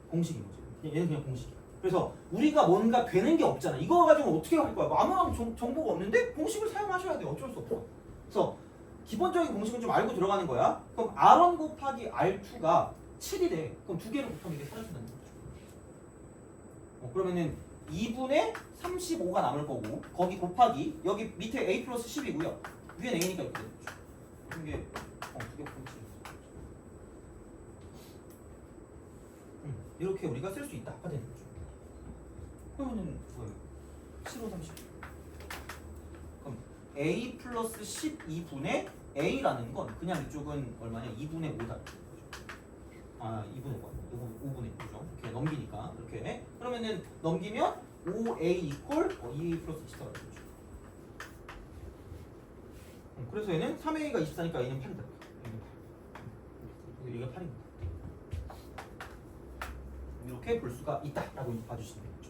공식인 거죠. 얘는 그냥 공식이야. 그래서 우리가 뭔가 되는 게 없잖아. 이거 가지고 어떻게 할 거야? 아무런 정보가 없는데 공식을 사용하셔야 돼. 어쩔 수 없어. 그래서 기본적인 공식은 좀 알고 들어가는 거야. 그럼 R1 곱하기 R2가 7이래. 그럼 두 개를 곱하면 이게 사라진다는 거죠. 그러면은 2분의 35가 남을 거고 거기 곱하기 여기 밑에 A 플러스 10이고요. 위엔 A니까 이렇게 되죠. 이게 두개 곱하기 이렇게 우리가 쓸 수 있다가 되는 거죠. 그러면은 뭐예요? 7, 5, 30. 그럼 A 플러스 12분의 A라는 건 그냥 이쪽은 얼마냐? 2분의 5다. 아, 2분의 5. 이건 5분의 6죠. 이렇게 넘기니까 이렇게. 그러면은 넘기면 5A 이퀄 2A 플러스 24가 되죠. 그래서 얘는 3A가 24니까 A는 8이다. 얘가 8입니다. 이렇게 볼 수가 있다라고 봐주시면 되겠죠.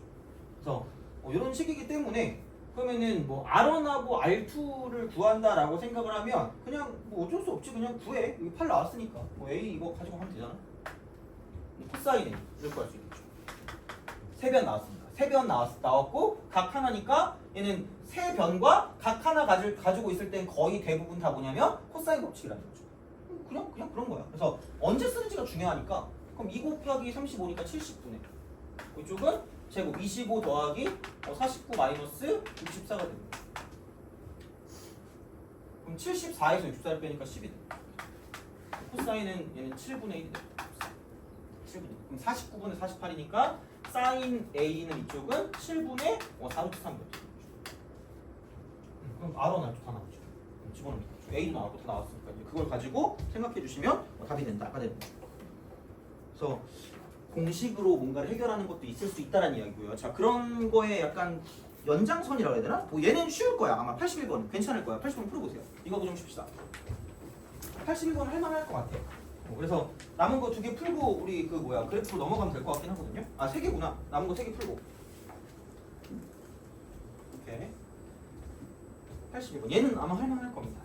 그래서 이런 식이기 때문에 그러면은 뭐 R1하고 R2를 구한다라고 생각을 하면 그냥 뭐 어쩔 수 없지. 그냥 구해. 여기 8 나왔으니까 뭐 A 이거 가지고 하면 되잖아. 코사인 A 이렇게 할 수 있겠죠. 세 변 나왔으니까 세 변 나왔고 각 하나니까 얘는 세 변과 각 하나 가지고 있을 땐 거의 대부분 다 뭐냐면 코사인 법칙이라는 거죠. 그냥 그런 거야. 그래서 언제 쓰는지가 중요하니까. 그럼 2 곱하기 35니까 70분의 이쪽은 제곱 25 더하기 49 마이너스 64가 됩니다. 그럼 74에서 64를 빼니까 10이 돼. 코사인은 얘는 7분의 1이 돼. 7분의 1. 그럼 49분의 48이니까 사인 A는 이쪽은 7분의 4루트 3이 돼. 그럼 R은 알도 다 나오죠. 집어넣으면 되죠. A도 나왔고 다 나왔으니까 이제 그걸 가지고 생각해 주시면 답이 된다가 되는 거죠. 그래서 공식으로 뭔가를 해결하는 것도 있을 수 있다는 이야기고요. 자, 그런 거에 약간 연장선이라고 해야 되나? 뭐 얘는 쉬울 거야. 아마 81번 괜찮을 거야. 80번 풀어보세요. 이거 좀 쉽시다. 81번 할만할 것 같아. 그래서 남은 거 2개 풀고 우리 그 뭐야 그래프로 넘어가면 될 것 같긴 하거든요. 아, 3개구나. 남은 거 3개 풀고. 오케이. 81번. 얘는 아마 할만할 겁니다.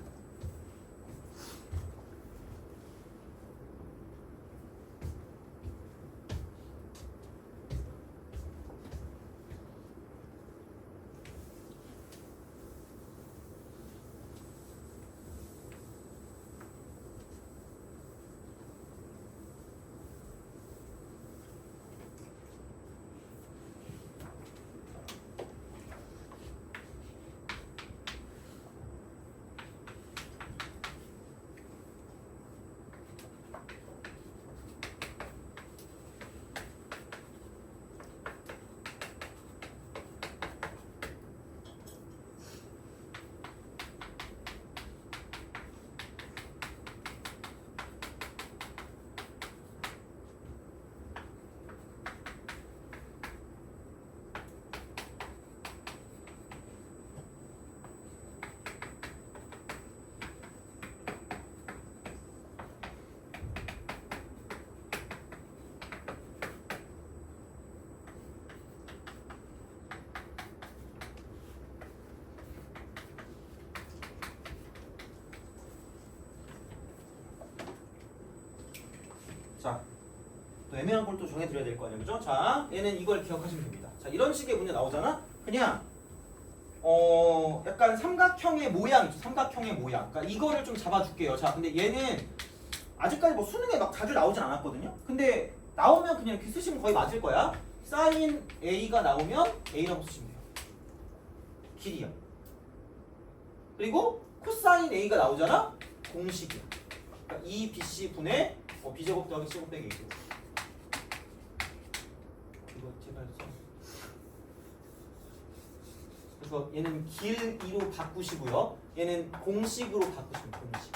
자, 또 애매한 걸 또 정해드려야 될 거 아니에요, 그죠? 자, 얘는 이걸 기억하시면 됩니다. 자, 이런 식의 문제 나오잖아? 그냥 약간 삼각형의 모양 있죠? 삼각형의 모양. 그러니까 이거를 좀 잡아줄게요. 자, 근데 얘는 아직까지 뭐 수능에 막 자주 나오진 않았거든요? 근데 나오면 그냥 이렇게 쓰시면 거의 맞을 거야. 사인 A가 나오면 A라고 쓰시면 돼요. 길이야. 그리고 코사인 A가 나오잖아? 공식이야. 그러니까 2BC 분의 B제곱 더하기 C제곱 빼기 A제곱. 이거 제발 써. 그래서 얘는 길이로 바꾸시고요. 얘는 공식으로 바꾸시면 공식.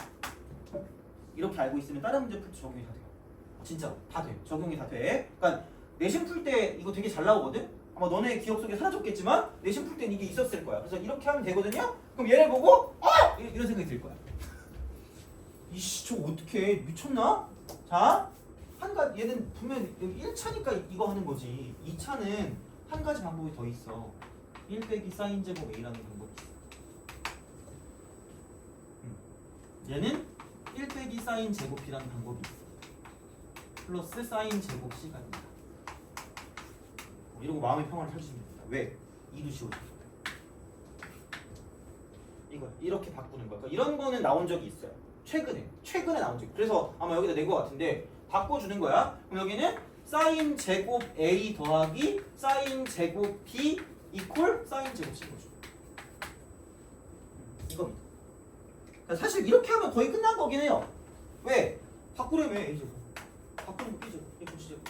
이렇게 알고 있으면 다른 문제 풀 때 적용이 다 돼요. 진짜로 다 돼. 적용이 다 돼. 그러니까 내신 풀 때 이거 되게 잘 나오거든. 아마 너네 기억 속에 사라졌겠지만 내신 풀 때는 이게 있었을 거야. 그래서 이렇게 하면 되거든요. 그럼 얘를 보고 이런 생각이 들 거야. 이씨 저거 어떻게 미쳤나? 자, 한 가지 얘는 보면 여기 1차니까 이거 하는 거지. 2차는 한 가지 방법이 더 있어. 1 빼기 사인 제곱 A라는 방법이 있어. 얘는 1 빼기 사인 제곱 B라는 방법이 있어. 플러스 사인 제곱 C가 됩니다. 이러고 마음의 평화를 찾으시면 됩니다. 왜? 2도 씌워줘. 이거 이렇게 바꾸는 거. 그러니까 이런 거는 나온 적이 있어요. 최근에 나온 적. 그래서 아마 여기다 낸 거 같은데 바꿔주는 거야. 그럼 여기는 사인 제곱 A 더하기 사인 제곱 B 이퀄 사인 제곱 C인 거죠. 이겁니다. 그러니까 사실 이렇게 하면 거의 끝난 거긴 해요. 왜? 바꾸려면 A 제곱. 바꾸는 거 B 제곱. 이퀄 C 제곱.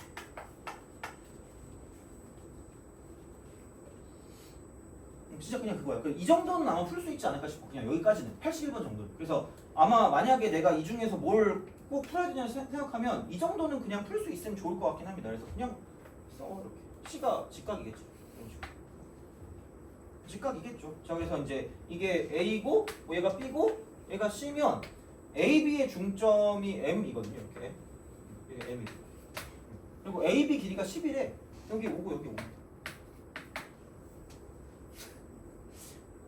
진짜 그냥 그거야. 이 정도는 아마 풀 수 있지 않을까 싶어. 그냥 여기까지는 81번 정도는. 그래서 아마 만약에 내가 이 중에서 뭘 꼭 풀어야 되냐 생각하면 이 정도는 그냥 풀 수 있으면 좋을 것 같긴 합니다. 그래서 그냥 써 이렇게. C가 직각이겠죠. 이런 식으로. 직각이겠죠. 자, 그래서 이제 이게 A고 얘가 B고 얘가 C면 A, B의 중점이 M이거든요. 이렇게. 이게 M이고. 그리고 A, B 길이가 10이래. 여기 5고 여기 5.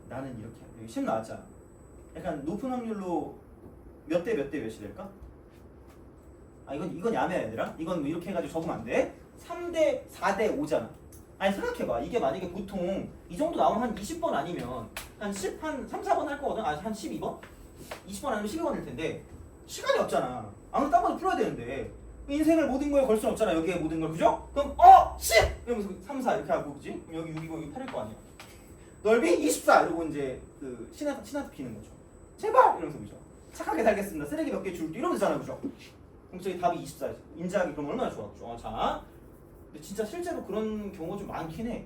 나는 이렇게 할게. 10 나왔잖아. 약간 높은 확률로 몇 대 몇이 될까? 아 이건 야매야 얘들아. 이건 뭐 이렇게 해가지고 적으면 안 돼. 3대 4대 5잖아. 아니 생각해봐. 이게 만약에 보통 이 정도 나오면 한 20번 아니면 한 10, 한 3, 4번 할 거거든. 아니 한 12번? 20번 아니면 12번일 텐데 시간이 없잖아. 아무리 딴 것도 풀어야 되는데 인생을 모든 거에 걸 수는 없잖아. 여기에 모든 걸. 그죠? 그럼 10! 이러면서 3, 4 이렇게 하고 그지? 그럼 여기 6이고 여기 8일 거 아니야. 넓이 24 이러고 이제 그 시나트 비는 거죠. 제발 이러면서 그죠? 착하게 살겠습니다. 쓰레기 몇 개 줄게 이러면 되잖아요, 그죠? 그럼 저희 답이 24. 인지하기 그럼 얼마나 좋아, 그죠? 자, 근데 진짜 실제로 그런 경우가 좀 많긴 해.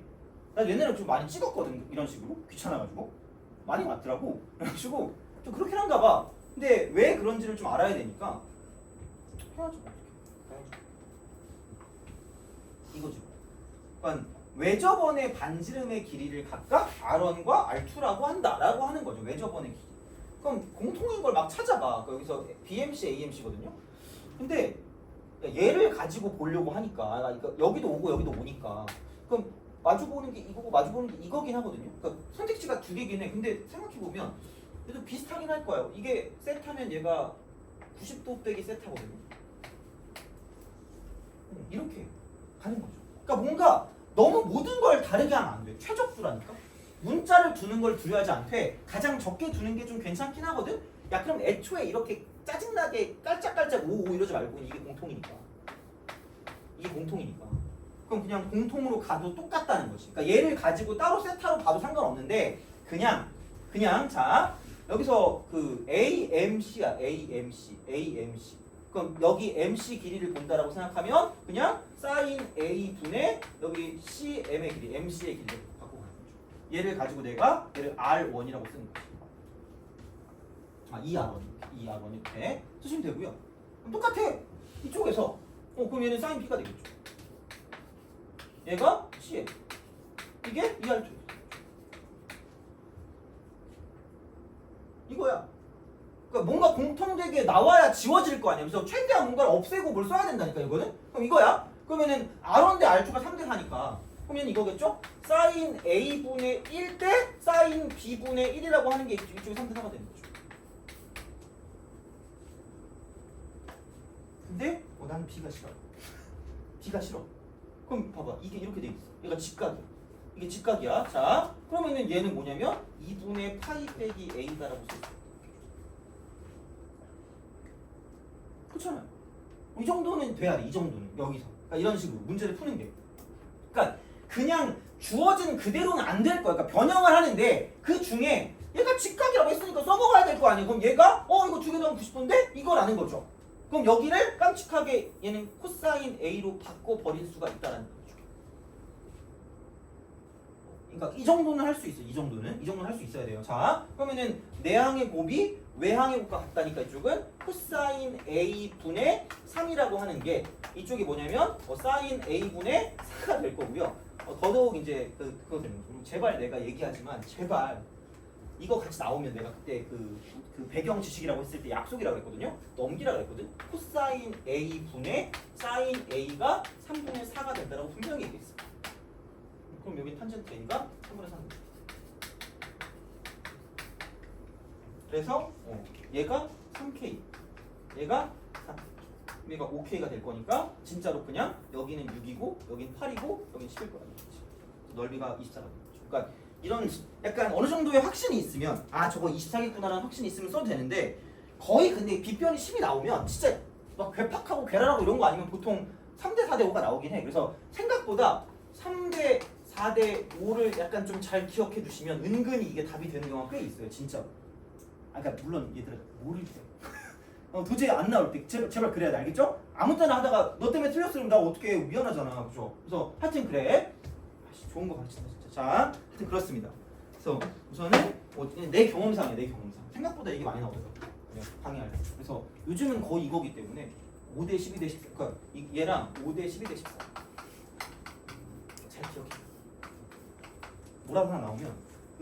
나 옛날에 좀 많이 찍었거든, 이런 식으로 귀찮아가지고 많이 왔더라고. 그래가지고 좀 그렇긴 한가 봐. 근데 왜 그런지를 좀 알아야 되니까 해야죠. 이거죠. 그러니까 외접원의 반지름의 길이를 각각 R1과 R2라고 한다라고 하는 거죠. 외접원의 길이. 그럼 공통인 걸 막 찾아봐. 여기서 BMC, AMC거든요. 근데 얘를 가지고 보려고 하니까 그러니까 여기도 오고 여기도 오니까 그럼 마주보는 게 이거고 마주보는 게 이거긴 하거든요. 그러니까 선택지가 두 개긴 해. 근데 생각해보면 그래도 비슷하긴 할 거예요. 이게 세타면 얘가 90도 빼기 세타거든요. 이렇게 가는 거죠. 그러니까 뭔가 너무 모든 걸 다르게 하면 안 돼. 최적수라니까. 문자를 두는 걸 두려워하지 않되 가장 적게 두는 게 좀 괜찮긴 하거든. 야 그럼 애초에 이렇게 짜증나게 깔짝깔짝 오오 이러지 말고 이게 공통이니까. 이게 공통이니까. 그럼 그냥 공통으로 가도 똑같다는 거지. 그러니까 얘를 가지고 따로 세타로 봐도 상관없는데 그냥 자 여기서 그 AMC야 AMC. 그럼 여기 MC 길이를 본다라고 생각하면 그냥 사인 A 분의 여기 CM의 길이, MC의 길이를 갖고 가는 거죠. 얘를 가지고 내가 얘를 R1이라고 쓰는 거지. E R1 이렇게 쓰시면 되고요. 그럼 똑같아. 이쪽에서 그럼 얘는 사인 B가 되겠죠. 얘가 CM. 이게 ER2. 이거야. 그러니까 뭔가 공통되게 나와야 지워질 거 아니야. 그래서 최대한 뭔가를 없애고 뭘 써야 된다니까 이거는. 그럼 이거야. 그러면은 R1 대 R2가 3대 4니까 그러면 이거겠죠? 사인 A분의 1 대 사인 B분의 1이라고 하는 게 이쪽이 3대 4가 되는 거죠. 근데 나는 B가 싫어. B가 싫어. 그럼 봐봐. 이게 이렇게 돼 있어. 얘가 직각이야. 이게 직각이야. 자, 그러면은 얘는 뭐냐면 2분의 파이 빼기 A다라고 써 있어. 그렇잖아요. 이 정도는 돼야 돼. 이 정도는 여기서. 그러니까 이런 식으로 문제를 푸는 게. 그러니까 그냥 주어진 그대로는 안 될 거야. 그러니까 변형을 하는데 그 중에 얘가 직각이라고 했으니까 써먹어야 될 거 아니에요. 그럼 얘가 이거 두 개 더하면 90도인데 이거라는 거죠. 그럼 여기를 깜찍하게 얘는 코사인 A로 바꿔버릴 수가 있다는 거죠. 그러니까 이 정도는 할 수 있어. 이 정도는 할 수 있어야 돼요. 자, 그러면은 내항의 곱이 외항의 곱과 같다니까 이쪽은 코사인 A 분의 3이라고 하는 게 이쪽이 뭐냐면 사인 A 분의 4가 될 거고요. 더더욱 이제 그거 되는 거죠. 제발 내가 얘기하지만 제발 이거 같이 나오면 내가 그때 그 배경 지식이라고 했을 때 약속이라고 했거든요. 넘기라고 했거든. 코사인 A 분의 사인 A가 3분의 4가 된다라고 분명히 얘기했어. 그럼 여기 탄젠트 A가 3분의 4입니다. 그래서 얘가 3K, 얘가 4. 얘가 5K가 될 거니까 진짜로 그냥 여기는 6이고 여기는 8이고 여기는 10일 거라는 거지. 넓이가 24가 되는 거죠. 그러니까 이런 약간 어느 정도의 확신이 있으면 저거 24겠구나라는 확신이 있으면 써도 되는데 거의 근데 빗변이 10이 나오면 진짜 막 괴팍하고 괴랄하고 이런 거 아니면 보통 3대 4대 5가 나오긴 해. 그래서 생각보다 3대 4대 5를 약간 좀 잘 기억해 두시면 은근히 이게 답이 되는 경우가 꽤 있어요. 진짜. 그러니까 물론 얘들아 모를 때 도저히 안 나올 때 제발 그래야 돼. 알겠죠? 아무 때나 하다가 너 때문에 틀렸으면 나 어떻게 미안하잖아. 그죠? 그래서 하여튼 그래. 좋은 거 가르친다 진짜. 자, 하여튼 그렇습니다. 그래서 우선은 내 경험상이야. 내 경험상. 생각보다 이게 많이 나오더라고. 강의할 때. 그래서 요즘은 거의 이거기 때문에 5대 12대 14. 그러니까 얘랑 5대 12대 14. 잘 기억해. 뭐라도 하나 나오면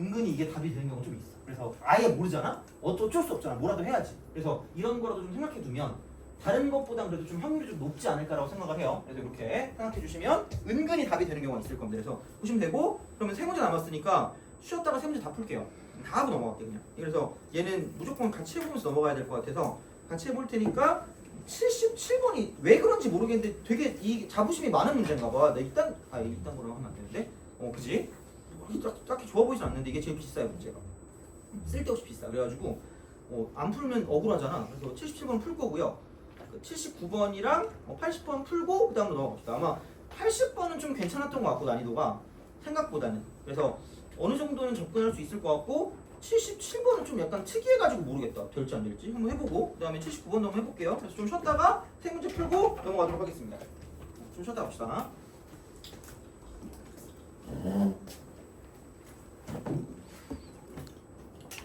은근히 이게 답이 되는 경우가 좀 있어. 그래서 아예 모르잖아? 어쩔 수 없잖아. 뭐라도 해야지. 그래서 이런 거라도 좀 생각해 두면 다른 것보다 그래도 좀 확률이 좀 높지 않을까라고 생각을 해요. 그래서 이렇게 생각해 주시면 은근히 답이 되는 경우가 있을 겁니다. 그래서 보시면 되고 그러면 세 문제 남았으니까 쉬었다가 세 문제 다 풀게요. 다 하고 넘어갈게요. 그냥. 그래서 얘는 무조건 같이 해보면서 넘어가야 될 것 같아서 같이 해볼 테니까 77번이 왜 그런지 모르겠는데 되게 이 자부심이 많은 문제인가 봐. 나 이딴 거로 하면 안 되는데 그지? 딱히 좋아 보이진 않는데 이게 제일 비싸요. 문제가 쓸데없이 비싸. 그래가지고 안 풀면 억울하잖아. 그래서 77번 풀 거고요. 79번이랑 80번 풀고 그 다음으로 넘어갑시다. 아마 80번은 좀 괜찮았던 것 같고 난이도가 생각보다는. 그래서 어느 정도는 접근할 수 있을 것 같고 77번은 좀 약간 특이해가지고 모르겠다. 될지 안 될지 한번 해보고 그 다음에 79번도 한번 해볼게요. 그래서 좀 쉬었다가 세 문제 풀고 넘어가도록 하겠습니다. 좀 쉬었다 갑시다.